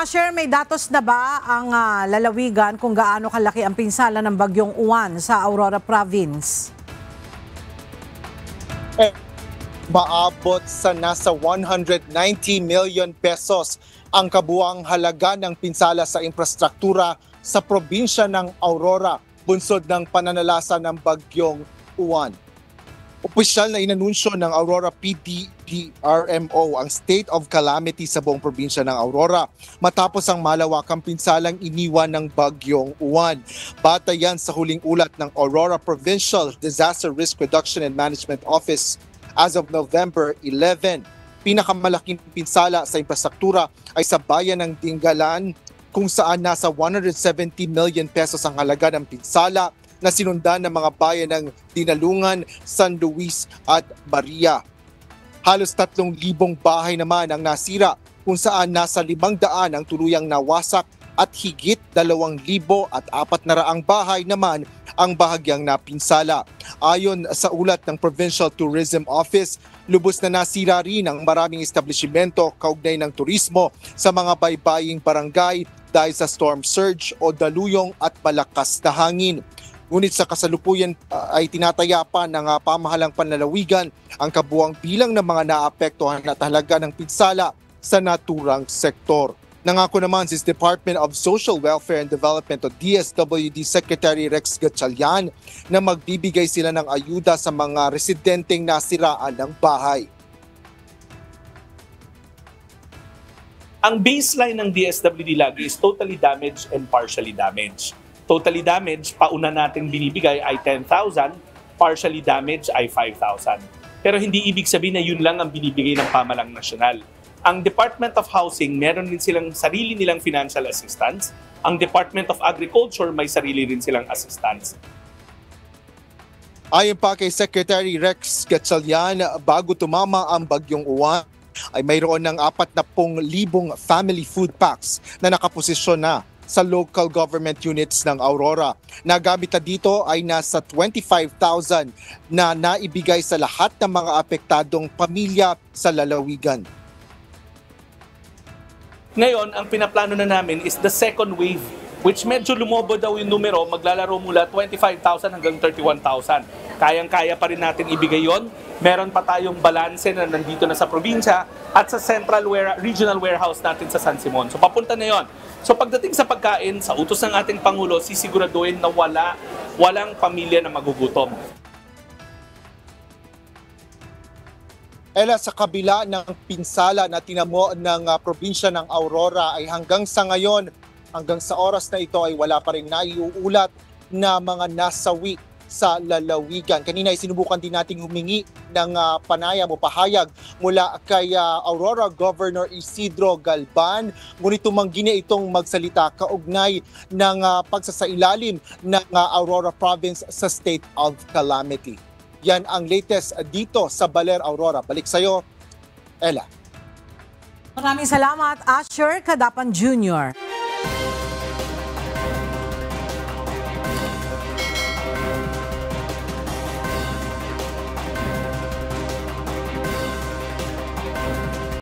Asher, may datos na ba ang lalawigan kung gaano kalaki ang pinsala ng bagyong Uwan sa Aurora Province? Maabot sa nasa 190 million pesos ang kabuang halaga ng pinsala sa infrastruktura sa probinsya ng Aurora, bunsod ng pananalasa ng bagyong Uwan. Opisyal na inanunsyo ng Aurora PDPRMO ang state of calamity sa buong probinsya ng Aurora matapos ang malawakang pinsalang iniwan ng bagyong Uwan. Batay yan sa huling ulat ng Aurora Provincial Disaster Risk Reduction and Management Office as of November 11. Pinakamalaking pinsala sa infrastruktura ay sa bayan ng Dingalan kung saan nasa 170 million pesos ang halaga ng pinsala na sinundan ng mga bayan ng Dinalungan, San Luis at Maria. Halos 3,000 bahay naman ang nasira kung saan nasa 500 ang tuluyang nawasak at higit 2,400 bahay naman ang bahagyang napinsala. Ayon sa ulat ng Provincial Tourism Office, lubos na nasira rin ang maraming establishmento kaugnay ng turismo sa mga baybaying barangay dahil sa storm surge o daluyong at malakas na hangin. Ngunit sa kasalukuyan ay tinataya pa ng pamahalang panlalawigan ang kabuang bilang ng mga naapektuhan at halaga ng pinsala sa naturang sektor. Nangako naman si Department of Social Welfare and Development o DSWD Secretary Rex Gatchalian na magbibigay sila ng ayuda sa mga residenteng nasiraan ng bahay. Ang baseline ng DSWD lagi is totally damaged and partially damaged. Totally damaged, pauna natin binibigay ay 10,000, partially damaged ay 5,000. Pero hindi ibig sabihin na yun lang ang binibigay ng pamahalang nasyonal. Ang Department of Housing, meron din silang sarili nilang financial assistance. Ang Department of Agriculture, may sarili rin silang assistance. Ayon pa kay Secretary Rex Gatchalian, bago tumama ang bagyong Uwan, ay mayroon ng 40,000 family food packs na nakaposisyon na sa local government units ng Aurora. Nagamit na dito ay nasa 25,000 na naibigay sa lahat ng mga apektadong pamilya sa lalawigan. Ngayon, ang pinaplano na namin is the second wave, which medyo lumobo daw yung numero, maglalaro mula 25,000 hanggang 31,000. Kayang-kaya pa rin natin ibigay yon. Meron pa tayong balanse na nandito na sa probinsya at sa regional warehouse natin sa San Simon. So papunta na yon. So pagdating sa pagkain, sa utos ng ating Pangulo, sisiguraduhin na walang pamilya na magugutom. Ella, sa kabila ng pinsala na tinamo ng probinsya ng Aurora ay hanggang sa ngayon, hanggang sa oras na ito ay wala pa rin naiuulat na mga nasawi sa lalawigan. Kanina ay sinubukan din nating humingi ng panayam o pahayag mula kay Aurora Governor Isidro Galban. Ngunit tumanggi na itong magsalita kaugnay ng pagsasailalim ng Aurora Province sa state of calamity. Yan ang latest dito sa Baler, Aurora. Balik sa'yo, Ella. Maraming salamat, Asher Cadapan Jr.